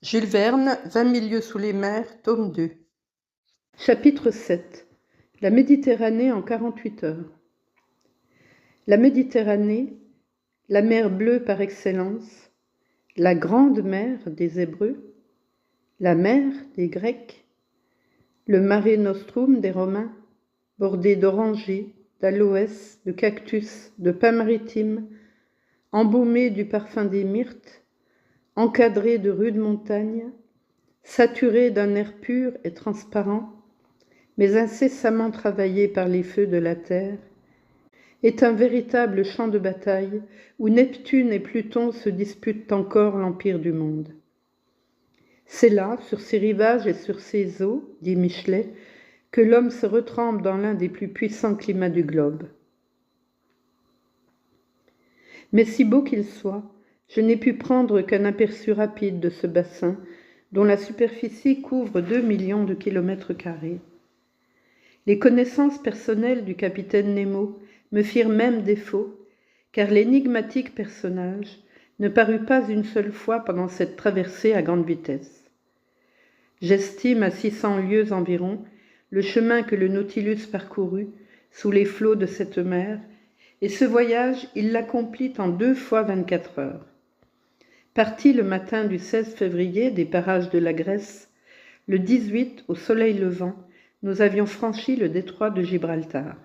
Jules Verne, 20 000 lieues sous les mers, tome 2. Chapitre 7. La Méditerranée en 48 heures. La Méditerranée, la mer bleue par excellence, la grande mer des Hébreux, la mer des Grecs, le Mare Nostrum des Romains, bordé d'orangers, d'aloès, de cactus, de pins maritimes, embaumé du parfum des myrtes, encadré de rudes montagnes, saturé d'un air pur et transparent, mais incessamment travaillé par les feux de la terre, est un véritable champ de bataille où Neptune et Pluton se disputent encore l'empire du monde. C'est là, sur ses rivages et sur ses eaux, dit Michelet, que l'homme se retrempe dans l'un des plus puissants climats du globe. Mais si beau qu'il soit, je n'ai pu prendre qu'un aperçu rapide de ce bassin dont la superficie couvre 2 millions de kilomètres carrés. Les connaissances personnelles du capitaine Nemo me firent même défaut, car l'énigmatique personnage ne parut pas une seule fois pendant cette traversée à grande vitesse. J'estime à 600 lieues environ le chemin que le Nautilus parcourut sous les flots de cette mer, et ce voyage, il l'accomplit en 2 fois 24 heures. Parti le matin du 16 février des parages de la Grèce, le 18, au soleil levant, nous avions franchi le détroit de Gibraltar.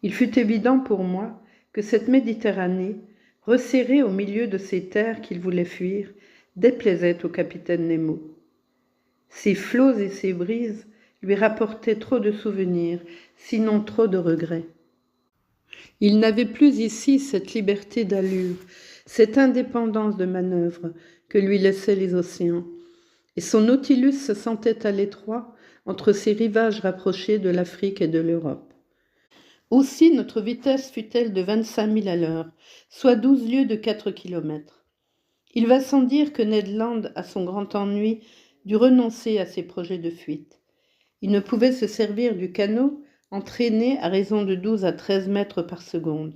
Il fut évident pour moi que cette Méditerranée, resserrée au milieu de ces terres qu'il voulait fuir, déplaisait au capitaine Nemo. Ses flots et ses brises lui rapportaient trop de souvenirs, sinon trop de regrets. Il n'avait plus ici cette liberté d'allure, cette indépendance de manœuvre que lui laissaient les océans, et son Nautilus se sentait à l'étroit entre ces rivages rapprochés de l'Afrique et de l'Europe. Aussi notre vitesse fut-elle de 25 000 à l'heure, soit 12 lieues de 4 kilomètres. Il va sans dire que Ned Land, à son grand ennui, dut renoncer à ses projets de fuite. Il ne pouvait se servir du canot, entraîné à raison de 12 à 13 mètres par seconde.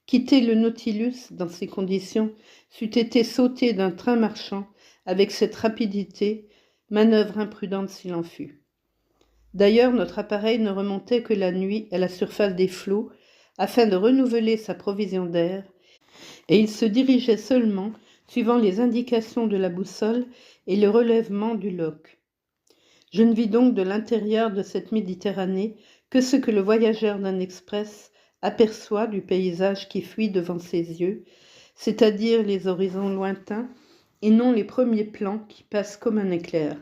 Quitter le Nautilus dans ces conditions c'eût été sauter d'un train marchand avec cette rapidité, manœuvre imprudente s'il en fut. D'ailleurs, notre appareil ne remontait que la nuit à la surface des flots afin de renouveler sa provision d'air, et il se dirigeait seulement suivant les indications de la boussole et le relèvement du loch. Je ne vis donc de l'intérieur de cette Méditerranée que ce que le voyageur d'un express aperçoit du paysage qui fuit devant ses yeux, c'est-à-dire les horizons lointains et non les premiers plans qui passent comme un éclair.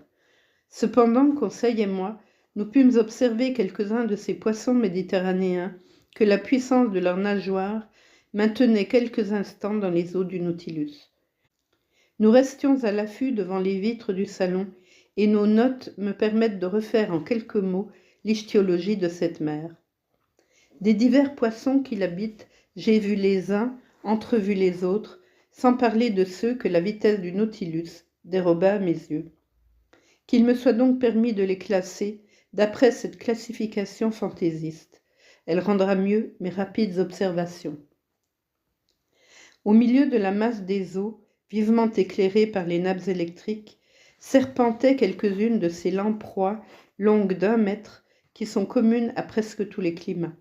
Cependant, Conseil et moi, nous pûmes observer quelques-uns de ces poissons méditerranéens que la puissance de leurs nageoires maintenait quelques instants dans les eaux du Nautilus. Nous restions à l'affût devant les vitres du salon et nos notes me permettent de refaire en quelques mots l'ichtyologie de cette mer. Des divers poissons qui l'habitent, j'ai vu les uns, entrevu les autres, sans parler de ceux que la vitesse du Nautilus déroba à mes yeux. Qu'il me soit donc permis de les classer d'après cette classification fantaisiste. Elle rendra mieux mes rapides observations. Au milieu de la masse des eaux, vivement éclairée par les nappes électriques, serpentaient quelques-unes de ces lamproies longues d'1 mètre qui sont communes à presque tous les climats.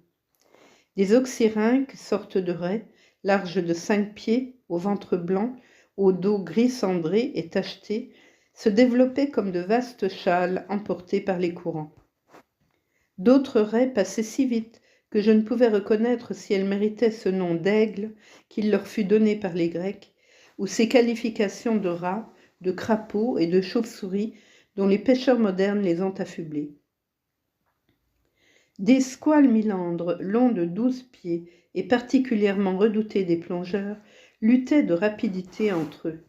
Des oxyrhynques, sortes de raies, larges de 5 pieds, au ventre blanc, au dos gris cendré et tacheté, se développaient comme de vastes châles emportés par les courants. D'autres raies passaient si vite que je ne pouvais reconnaître si elles méritaient ce nom d'aigle qu'il leur fut donné par les Grecs, ou ces qualifications de rats, de crapauds et de chauves-souris dont les pêcheurs modernes les ont affublés. Des squales milandres longs de 12 pieds et particulièrement redoutés des plongeurs luttaient de rapidité entre eux.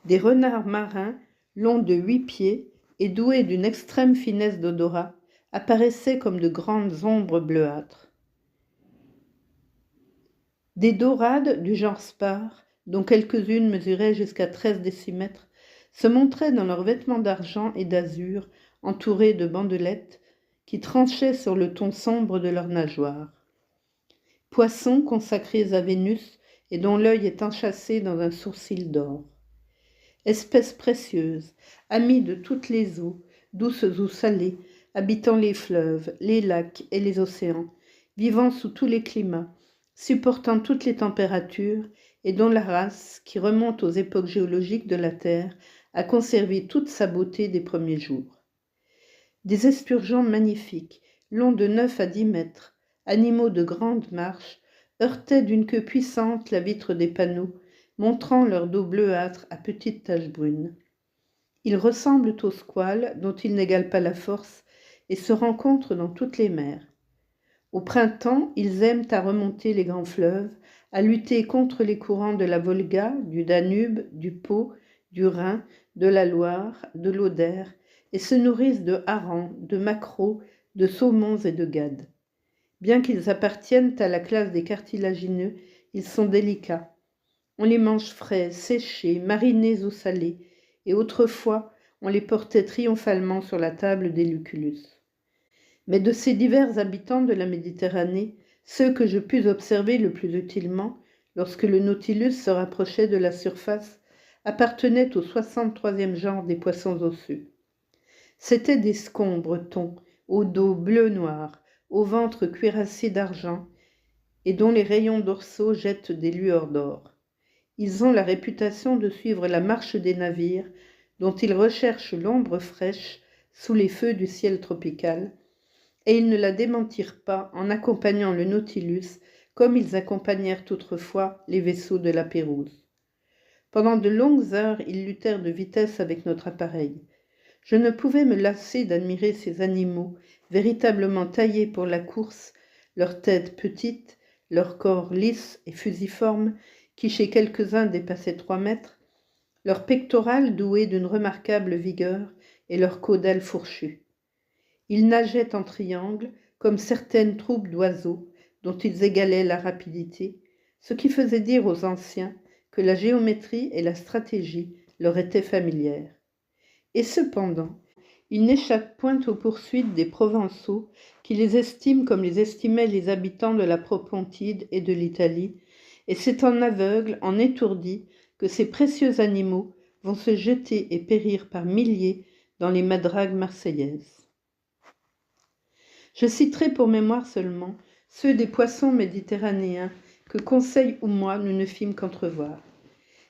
Des renards marins longs de 8 pieds et doués d'une extrême finesse d'odorat apparaissaient comme de grandes ombres bleuâtres. Des dorades du genre spar, dont quelques-unes mesuraient jusqu'à 13 décimètres, se montraient dans leurs vêtements d'argent et d'azur, entourés de bandelettes, qui tranchaient sur le ton sombre de leurs nageoires. Poissons consacrés à Vénus et dont l'œil est enchâssé dans un sourcil d'or. Espèce précieuse, amie de toutes les eaux, douces ou salées, habitant les fleuves, les lacs et les océans, vivant sous tous les climats, supportant toutes les températures et dont la race, qui remonte aux époques géologiques de la Terre, a conservé toute sa beauté des premiers jours. Des esturgeons magnifiques, longs de 9 à 10 mètres, animaux de grande marche, heurtaient d'une queue puissante la vitre des panneaux, montrant leur dos bleuâtre à petites taches brunes. Ils ressemblent aux squales, dont ils n'égalent pas la force, et se rencontrent dans toutes les mers. Au printemps, ils aiment à remonter les grands fleuves, à lutter contre les courants de la Volga, du Danube, du Pô, du Rhin, de la Loire, de l'Oder, et se nourrissent de harengs, de maquereaux, de saumons et de gades. Bien qu'ils appartiennent à la classe des cartilagineux, ils sont délicats. On les mange frais, séchés, marinés ou salés, et autrefois, on les portait triomphalement sur la table des Lucullus. Mais de ces divers habitants de la Méditerranée, ceux que je pus observer le plus utilement, lorsque le Nautilus se rapprochait de la surface, appartenaient au 63e genre des poissons osseux. C'étaient des scombres bretons, au dos bleu-noir, au ventre cuirassé d'argent, et dont les rayons dorsaux jettent des lueurs d'or. Ils ont la réputation de suivre la marche des navires, dont ils recherchent l'ombre fraîche sous les feux du ciel tropical, et ils ne la démentirent pas en accompagnant le Nautilus comme ils accompagnèrent autrefois les vaisseaux de la Pérouse. Pendant de longues heures, ils luttèrent de vitesse avec notre appareil. Je ne pouvais me lasser d'admirer ces animaux, véritablement taillés pour la course, leur tête petite, leur corps lisse et fusiforme, qui chez quelques-uns dépassait 3 mètres, leur pectoral doué d'une remarquable vigueur et leur caudale fourchue. Ils nageaient en triangle, comme certaines troupes d'oiseaux, dont ils égalaient la rapidité, ce qui faisait dire aux anciens que la géométrie et la stratégie leur étaient familières. Et cependant, ils n'échappent point aux poursuites des Provençaux, qui les estiment comme les estimaient les habitants de la Propontide et de l'Italie, et c'est en aveugle, en étourdi, que ces précieux animaux vont se jeter et périr par milliers dans les madragues marseillaises. Je citerai pour mémoire seulement ceux des poissons méditerranéens que Conseil ou moi nous ne fîmes qu'entrevoir.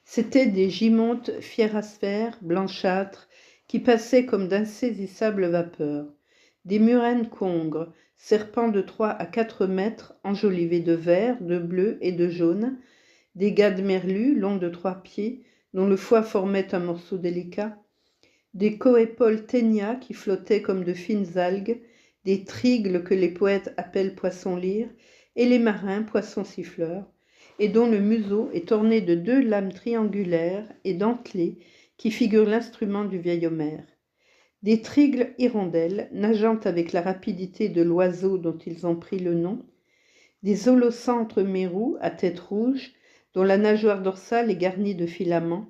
C'étaient des gymontes fierasfères, blanchâtres, qui passaient comme d'insaisissables vapeurs, des murènes congres, serpents de 3 à 4 mètres, enjolivés de vert, de bleu et de jaune, des gades merlus, longs de 3 pieds, dont le foie formait un morceau délicat, des coépoles ténias qui flottaient comme de fines algues, des trigles que les poètes appellent poissons-lyres, et les marins poissons siffleurs, et dont le museau est orné de 2 lames triangulaires et dentelées qui figurent l'instrument du vieil Homère. Des trigles hirondelles, nageant avec la rapidité de l'oiseau dont ils ont pris le nom, des holocentres mérous à tête rouge, dont la nageoire dorsale est garnie de filaments,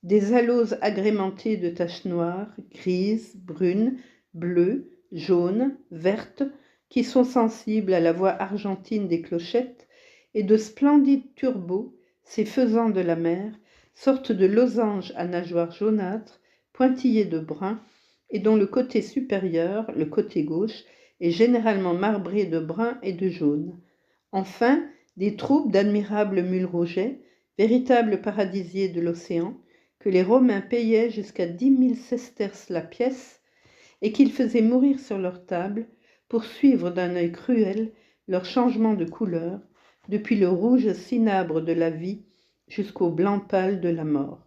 des aloses agrémentées de taches noires, grises, brunes, bleues, jaunes, vertes, qui sont sensibles à la voix argentine des clochettes, et de splendides turbots, ces faisans de la mer, sortes de losanges à nageoires jaunâtres, pointillés de brun, et dont le côté supérieur, le côté gauche, est généralement marbré de brun et de jaune. Enfin, des troupes d'admirables mules rougets, véritables paradisiers de l'océan, que les Romains payaient jusqu'à 10 000 sesterces la pièce, et qu'ils faisaient mourir sur leur table pour suivre d'un œil cruel leur changement de couleur, depuis le rouge cinabre de la vie jusqu'au blanc pâle de la mort.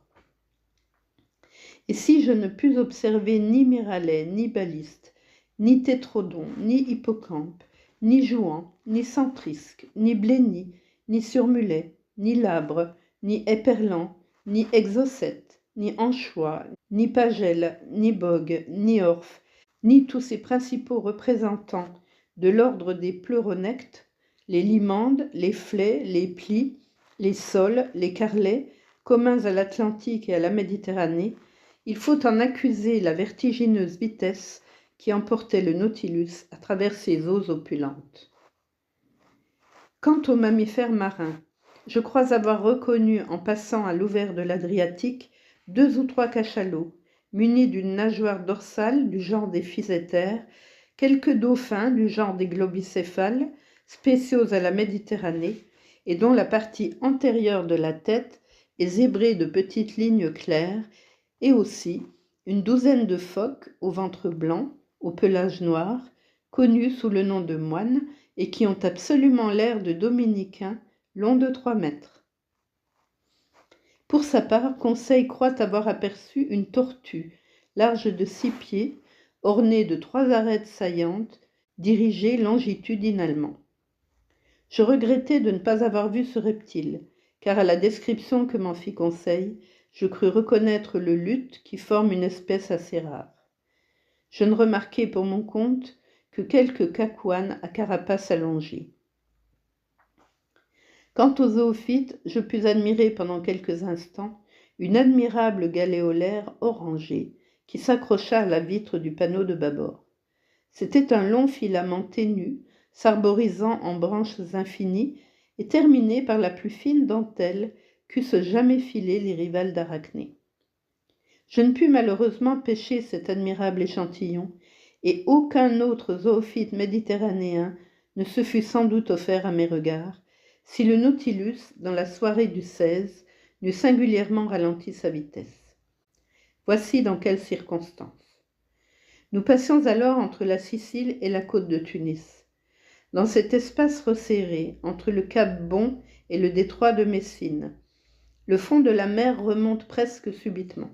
Et si je ne pus observer ni Myralais, ni Baliste, ni Tétrodon, ni Hippocampe, ni Jouan, ni Centrisque, ni Blénie, ni Surmulet, ni Labre, ni Éperlan, ni Exocète, ni Anchois, ni Pagel, ni Bogue, ni Orphe, ni tous ces principaux représentants de l'ordre des pleuronectes, les limandes, les flets, les plis, les sols, les carlets, communs à l'Atlantique et à la Méditerranée, il faut en accuser la vertigineuse vitesse qui emportait le Nautilus à travers ces eaux opulentes. Quant aux mammifères marins, je crois avoir reconnu en passant à l'ouvert de l'Adriatique 2 ou 3 cachalots, munis d'une nageoire dorsale du genre des physétères, quelques dauphins du genre des globicéphales, spéciaux à la Méditerranée, et dont la partie antérieure de la tête est zébrée de petites lignes claires, et aussi une douzaine de phoques au ventre blanc, au pelage noir, connus sous le nom de moines et qui ont absolument l'air de dominicains, longs de 3 mètres. Pour sa part, Conseil croit avoir aperçu une tortue, large de 6 pieds, ornée de 3 arêtes saillantes, dirigée longitudinalement. Je regrettais de ne pas avoir vu ce reptile, car à la description que m'en fit Conseil, je crus reconnaître le luth qui forme une espèce assez rare. Je ne remarquai pour mon compte que quelques cacouannes à carapace allongée. Quant aux zoophytes, je pus admirer pendant quelques instants une admirable galéolaire orangée qui s'accrocha à la vitre du panneau de bâbord. C'était un long filament ténu, s'arborisant en branches infinies et terminé par la plus fine dentelle qu'eussent jamais filée les rivales d'Arachné. Je ne pus malheureusement pêcher cet admirable échantillon, et aucun autre zoophyte méditerranéen ne se fût sans doute offert à mes regards, si le Nautilus, dans la soirée du 16, n'eût singulièrement ralenti sa vitesse. Voici dans quelles circonstances. Nous passions alors entre la Sicile et la côte de Tunis. Dans cet espace resserré, entre le cap Bon et le détroit de Messine, le fond de la mer remonte presque subitement.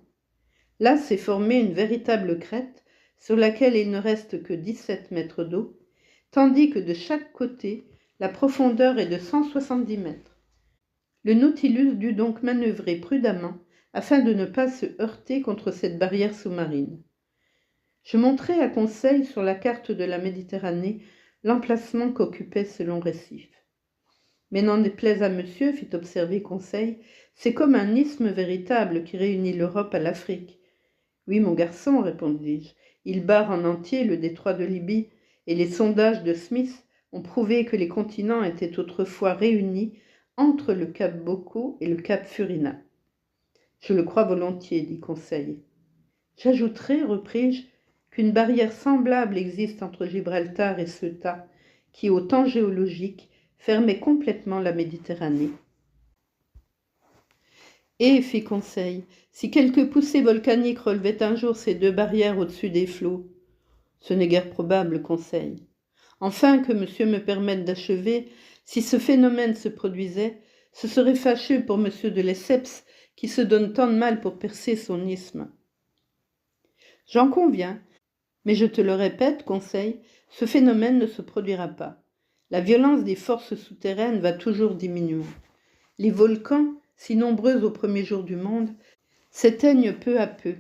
Là s'est formée une véritable crête sur laquelle il ne reste que 17 mètres d'eau, tandis que de chaque côté, la profondeur est de 170 mètres. Le Nautilus dut donc manœuvrer prudemment afin de ne pas se heurter contre cette barrière sous-marine. Je montrai à Conseil sur la carte de la Méditerranée l'emplacement qu'occupait ce long récif. Mais n'en déplaise à monsieur, fit observer Conseil, c'est comme un isthme véritable qui réunit l'Europe à l'Afrique. Oui, mon garçon, répondis-je, il barre en entier le détroit de Libye, et les sondages de Smith ont prouvé que les continents étaient autrefois réunis entre le cap Bocco et le cap Furina. Je le crois volontiers, dit Conseil. J'ajouterai, repris-je, qu'une barrière semblable existe entre Gibraltar et Ceuta, qui, au temps géologique, fermait complètement la Méditerranée. Et, fit Conseil, si quelque poussée volcanique relevait un jour ces 2 barrières au-dessus des flots, ce n'est guère probable, Conseil. Enfin, que monsieur me permette d'achever, si ce phénomène se produisait, ce serait fâcheux pour monsieur de Lesseps, qui se donne tant de mal pour percer son isthme. J'en conviens, mais je te le répète, Conseil, ce phénomène ne se produira pas. La violence des forces souterraines va toujours diminuer. Les volcans, si nombreux aux premiers jours du monde, s'éteignent peu à peu.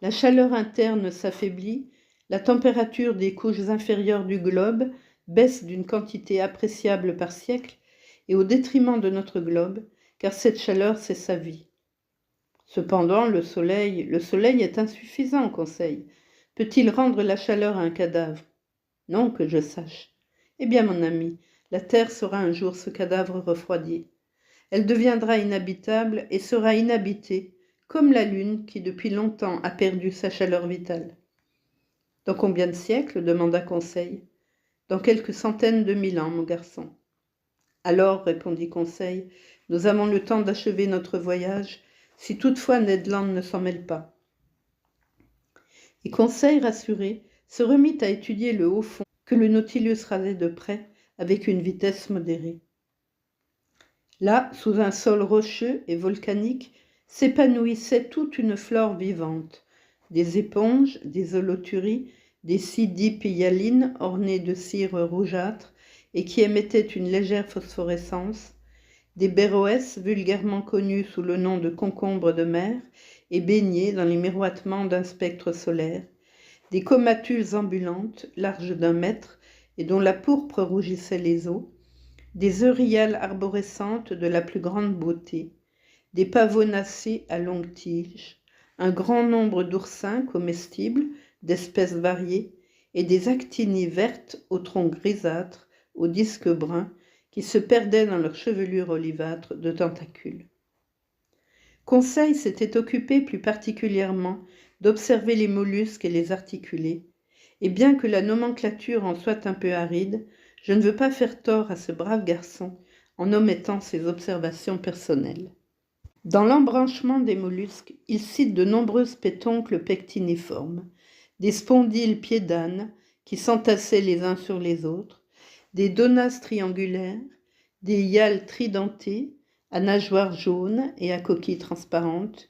La chaleur interne s'affaiblit, la température des couches inférieures du globe baisse d'une quantité appréciable par siècle, et au détriment de notre globe, car cette chaleur, c'est sa vie. Cependant, le soleil est insuffisant, Conseil. Peut-il rendre la chaleur à un cadavre? Non, que je sache. Eh bien, mon ami, la terre sera un jour ce cadavre refroidi. Elle deviendra inhabitable et sera inhabitée, comme la lune qui depuis longtemps a perdu sa chaleur vitale. Dans combien de siècles? Demanda Conseil. Dans quelques centaines de mille ans, mon garçon. Alors, répondit Conseil, nous avons le temps d'achever notre voyage, si toutefois Ned Land ne s'en mêle pas. Et Conseil, rassuré, se remit à étudier le haut fond que le Nautilus rasait de près avec une vitesse modérée. Là, sous un sol rocheux et volcanique, s'épanouissait toute une flore vivante, des éponges, des holoturies, des sidipyalines ornées de cire rougeâtre et qui émettaient une légère phosphorescence, des béroès vulgairement connus sous le nom de concombres de mer et baignés dans les miroitements d'un spectre solaire, des comatules ambulantes, larges d'1 mètre et dont la pourpre rougissait les eaux, des euryales arborescentes de la plus grande beauté, des pavonacées à longues tiges, un grand nombre d'oursins comestibles, d'espèces variées, et des actinies vertes au tronc grisâtre, aux disques bruns, qui se perdaient dans leur chevelure olivâtre de tentacules. Conseil s'était occupé plus particulièrement d'observer les mollusques et les articulés, et bien que la nomenclature en soit un peu aride, je ne veux pas faire tort à ce brave garçon en omettant ses observations personnelles. Dans l'embranchement des mollusques, il cite de nombreuses pétoncles pectiniformes, des spondyles pieds d'âne qui s'entassaient les uns sur les autres, des donas triangulaires, des hyales tridentés à nageoires jaunes et à coquilles transparentes,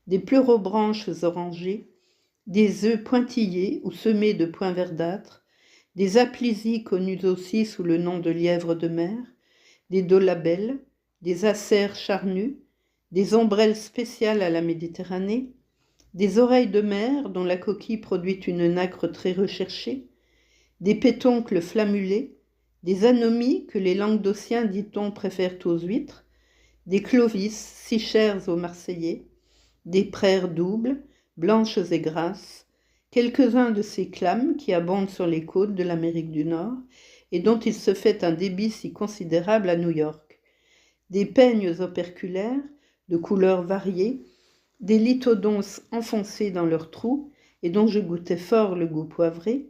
des pleurobranches orangées, des œufs pointillés ou semés de points verdâtres, des aplysies connues aussi sous le nom de lièvres de mer, des dolabelles, des acères charnus, des ombrelles spéciales à la Méditerranée, des oreilles de mer dont la coquille produit une nacre très recherchée, des pétoncles flammulés, des anomies que les Languedociens, dit-on, préfèrent aux huîtres, des clovis si chers aux Marseillais, des praires doubles, blanches et grasses, quelques-uns de ces clames qui abondent sur les côtes de l'Amérique du Nord et dont il se fait un débit si considérable à New York, des peignes operculaires de couleurs variées, des lithodonces enfoncés dans leurs trous et dont je goûtais fort le goût poivré,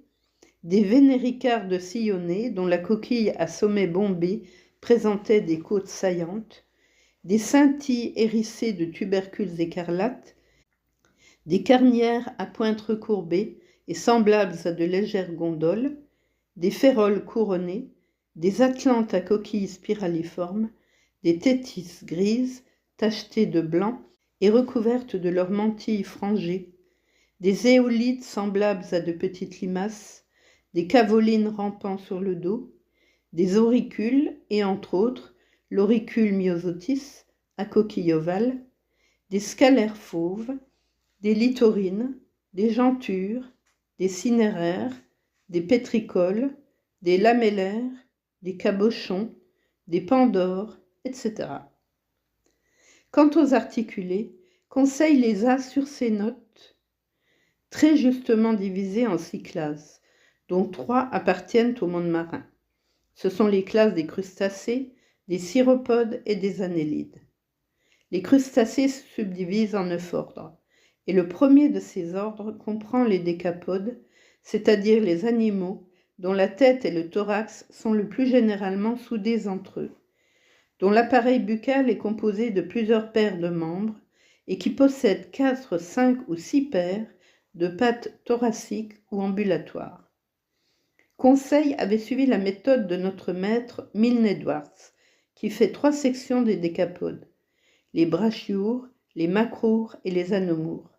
des vénéricardes sillonnées dont la coquille à sommet bombé présentait des côtes saillantes, des scintilles hérissées de tubercules écarlates, des carnières à pointes recourbées et semblables à de légères gondoles, des féroles couronnées, des atlantes à coquilles spiraliformes, des tétis grises tachetées de blanc et recouvertes de leurs mantilles frangées, des éolites semblables à de petites limaces, des cavolines rampant sur le dos, des auricules et entre autres l'auricule myosotis à coquille ovale, des scalaires fauves, des littorines, des jentures, des cinéraires, des pétricoles, des lamellaires, des cabochons, des pandores, etc. Quant aux articulés, Conseil les a sur ses notes très justement divisées en 6 classes, dont 3 appartiennent au monde marin. Ce sont les classes des crustacés, des cirrhopodes et des annélides. Les crustacés se subdivisent en 9 ordres, et le premier de ces ordres comprend les décapodes, c'est-à-dire les animaux dont la tête et le thorax sont le plus généralement soudés entre eux, dont l'appareil buccal est composé de plusieurs paires de membres et qui possèdent 4, 5 ou 6 paires de pattes thoraciques ou ambulatoires. Conseil avait suivi la méthode de notre maître Milne Edwards, qui fait 3 sections des décapodes, les brachioures, les macroures et les anomoures.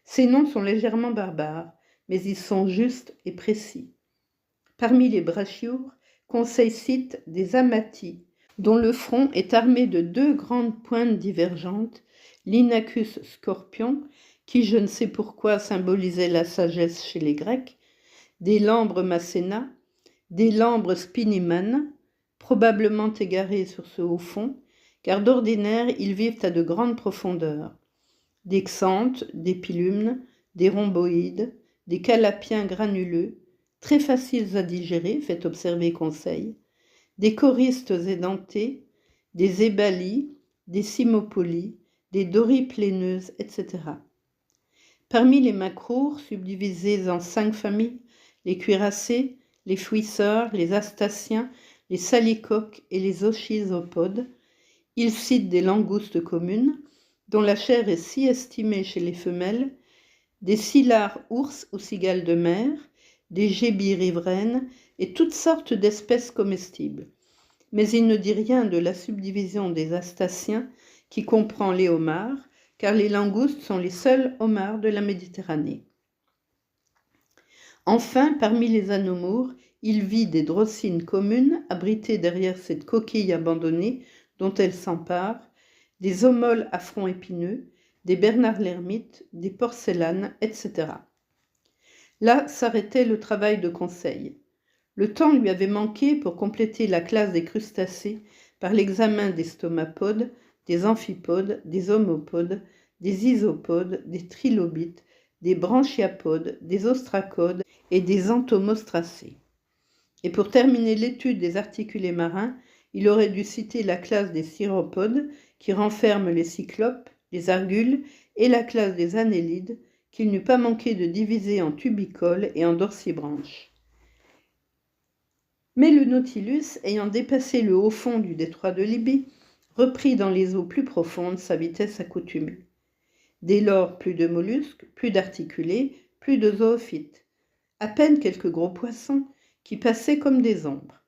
Ces noms sont légèrement barbares, mais ils sont justes et précis. Parmi les brachioures, Conseil cite des amatis, dont le front est armé de 2 grandes pointes divergentes, l'inacus scorpion, qui je ne sais pourquoi symbolisait la sagesse chez les Grecs, des lambres masséna, des lambres spinimanes, probablement égarés sur ce haut fond, car d'ordinaire ils vivent à de grandes profondeurs, des xanthes, des pilumnes, des rhomboïdes, des calapiens granuleux, très faciles à digérer, fait observer Conseil, des choristes édentés, des ébalies, des cymopolies, des doripléneuses, etc. Parmi les macroures, subdivisés en 5 familles, les cuirassés, les fouisseurs, les astaciens, les salicoques et les oschisopodes, il cite des langoustes communes, dont la chair est si estimée chez les femelles, des scyllares ours ou cigales de mer, des gébis riveraines et toutes sortes d'espèces comestibles. Mais il ne dit rien de la subdivision des astaciens qui comprend les homards, car les langoustes sont les seuls homards de la Méditerranée. Enfin, parmi les anomoures, il vit des drossines communes abritées derrière cette coquille abandonnée dont elles s'emparent, des homoles à front épineux, des bernards l'ermite, des porcellanes, etc. Là s'arrêtait le travail de Conseil. Le temps lui avait manqué pour compléter la classe des crustacés par l'examen des stomapodes, des amphipodes, des homopodes, des isopodes, des trilobites, des branchiapodes, des ostracodes et des entomostracés. Et pour terminer l'étude des articulés marins, il aurait dû citer la classe des cirrhopodes qui renferme les cyclopes, les argules et la classe des annélides, qu'il n'eût pas manqué de diviser en tubicoles et en dorsibranches. Mais le Nautilus, ayant dépassé le haut fond du détroit de Libye, reprit dans les eaux plus profondes sa vitesse accoutumée. Dès lors, plus de mollusques, plus d'articulés, plus de zoophytes, à peine quelques gros poissons qui passaient comme des ombres.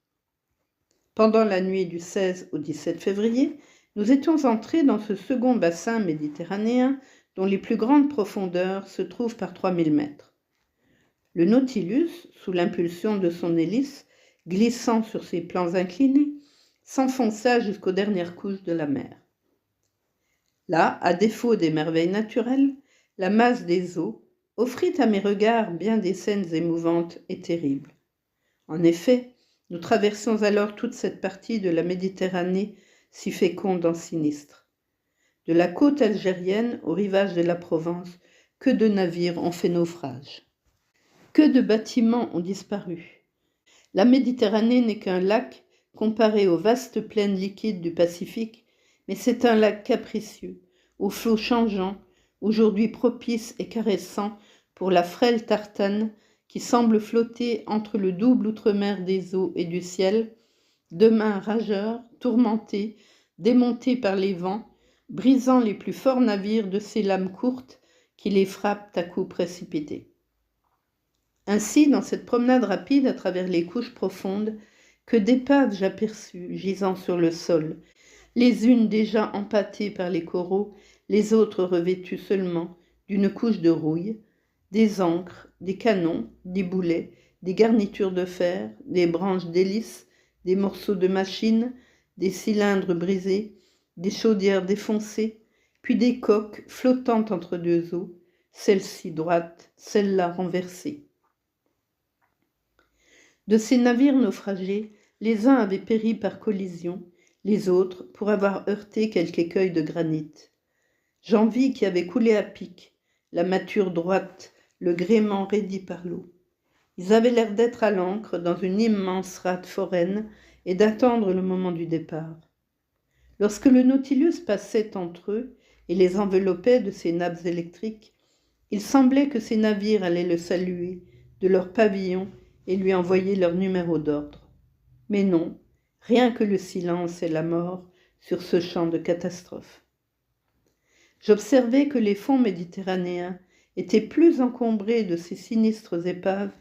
Pendant la nuit du 16 au 17 février, nous étions entrés dans ce second bassin méditerranéen dont les plus grandes profondeurs se trouvent par 3000 mètres. Le Nautilus, sous l'impulsion de son hélice, glissant sur ses plans inclinés, s'enfonça jusqu'aux dernières couches de la mer. Là, à défaut des merveilles naturelles, la masse des eaux offrit à mes regards bien des scènes émouvantes et terribles. En effet, nous traversions alors toute cette partie de la Méditerranée si féconde en sinistres. De la côte algérienne au rivage de la Provence, que de navires ont fait naufrage. Que de bâtiments ont disparu. La Méditerranée n'est qu'un lac comparé aux vastes plaines liquides du Pacifique, mais c'est un lac capricieux, aux flots changeants, aujourd'hui propice et caressant pour la frêle tartane qui semble flotter entre le double outre-mer des eaux et du ciel, demain rageur, tourmenté, démonté par les vents, brisant les plus forts navires de ses lames courtes qui les frappent à coups précipités. Ainsi, dans cette promenade rapide à travers les couches profondes, que d'épaves j'aperçus gisant sur le sol, les unes déjà empâtées par les coraux, les autres revêtues seulement d'une couche de rouille, des ancres, des canons, des boulets, des garnitures de fer, des branches d'hélice, des morceaux de machines, des cylindres brisés, des chaudières défoncées, puis des coques flottant entre deux eaux, celle-ci droite, celle-là renversée. De ces navires naufragés, les uns avaient péri par collision, les autres pour avoir heurté quelque écueil de granit. J'en vis qui avaient coulé à pic, la mâture droite, le gréement raidi par l'eau. Ils avaient l'air d'être à l'ancre dans une immense rade foraine et d'attendre le moment du départ. Lorsque le Nautilus passait entre eux et les enveloppait de ses nappes électriques, il semblait que ces navires allaient le saluer de leurs pavillons et lui envoyer leur numéro d'ordre. Mais non, rien que le silence et la mort sur ce champ de catastrophe. J'observais que les fonds méditerranéens étaient plus encombrés de ces sinistres épaves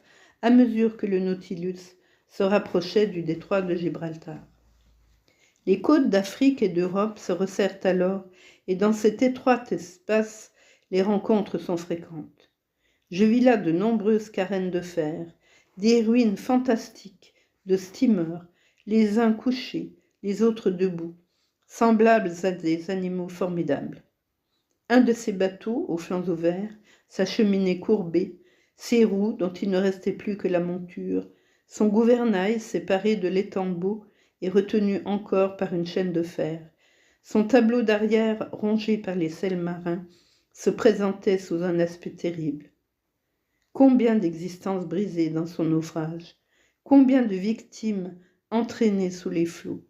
à mesure que le Nautilus se rapprochait du détroit de Gibraltar. Les côtes d'Afrique et d'Europe se resserrent alors et dans cet étroit espace, les rencontres sont fréquentes. Je vis là de nombreuses carènes de fer, des ruines fantastiques de steamers, les uns couchés, les autres debout, semblables à des animaux formidables. Un de ces bateaux, aux flancs ouverts, sa cheminée courbée, ses roues dont il ne restait plus que la monture, son gouvernail séparé de l'étambot et retenu encore par une chaîne de fer, son tableau d'arrière rongé par les sels marins, se présentait sous un aspect terrible. Combien d'existences brisées dans son naufrage, combien de victimes entraînées sous les flots.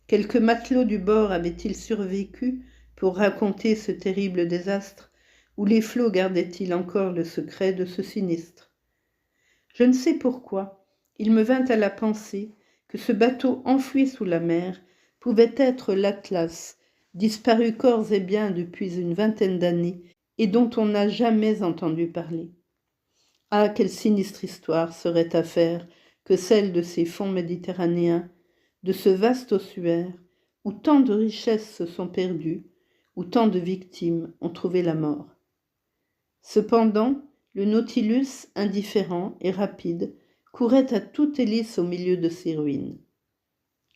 Quelques matelots du bord avaient-ils survécu pour raconter ce terrible désastre, ou les flots gardaient-ils encore le secret de ce sinistre? Je ne sais pourquoi, il me vint à la pensée que ce bateau enfoui sous la mer pouvait être l'Atlas, disparu corps et biens depuis une vingtaine d'années et dont on n'a jamais entendu parler. Ah, quelle sinistre histoire serait à faire que celle de ces fonds méditerranéens, de ce vaste ossuaire, où tant de richesses se sont perdues, où tant de victimes ont trouvé la mort. Cependant, le Nautilus, indifférent et rapide, courait à toute hélice au milieu de ces ruines.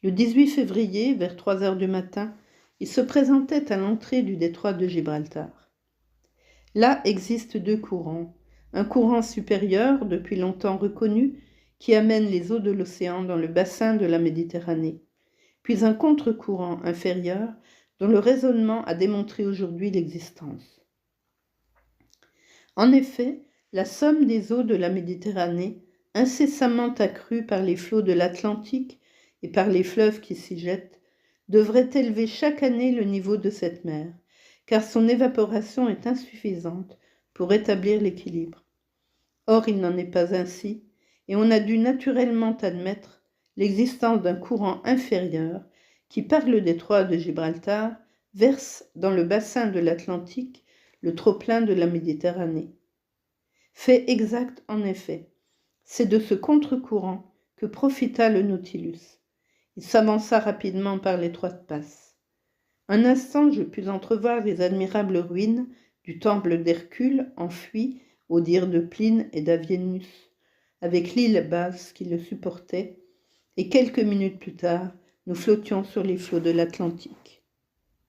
Le 18 février, vers 3 heures du matin, il se présentait à l'entrée du détroit de Gibraltar. Là existent deux courants, un courant supérieur, depuis longtemps reconnu, qui amène les eaux de l'océan dans le bassin de la Méditerranée, puis un contre-courant inférieur dont le raisonnement a démontré aujourd'hui l'existence. En effet, la somme des eaux de la Méditerranée, incessamment accrue par les flots de l'Atlantique et par les fleuves qui s'y jettent, devrait élever chaque année le niveau de cette mer, car son évaporation est insuffisante pour rétablir l'équilibre. Or, il n'en est pas ainsi, et on a dû naturellement admettre l'existence d'un courant inférieur qui, par le détroit de Gibraltar, verse dans le bassin de l'Atlantique le trop-plein de la Méditerranée. Fait exact en effet, c'est de ce contre-courant que profita le Nautilus. Il s'avança rapidement par l'étroite passe. Un instant, je pus entrevoir les admirables ruines du temple d'Hercule enfui au dire de Pline et d'Avienus, avec l'île basse qui le supportait, et quelques minutes plus tard, nous flottions sur les flots de l'Atlantique.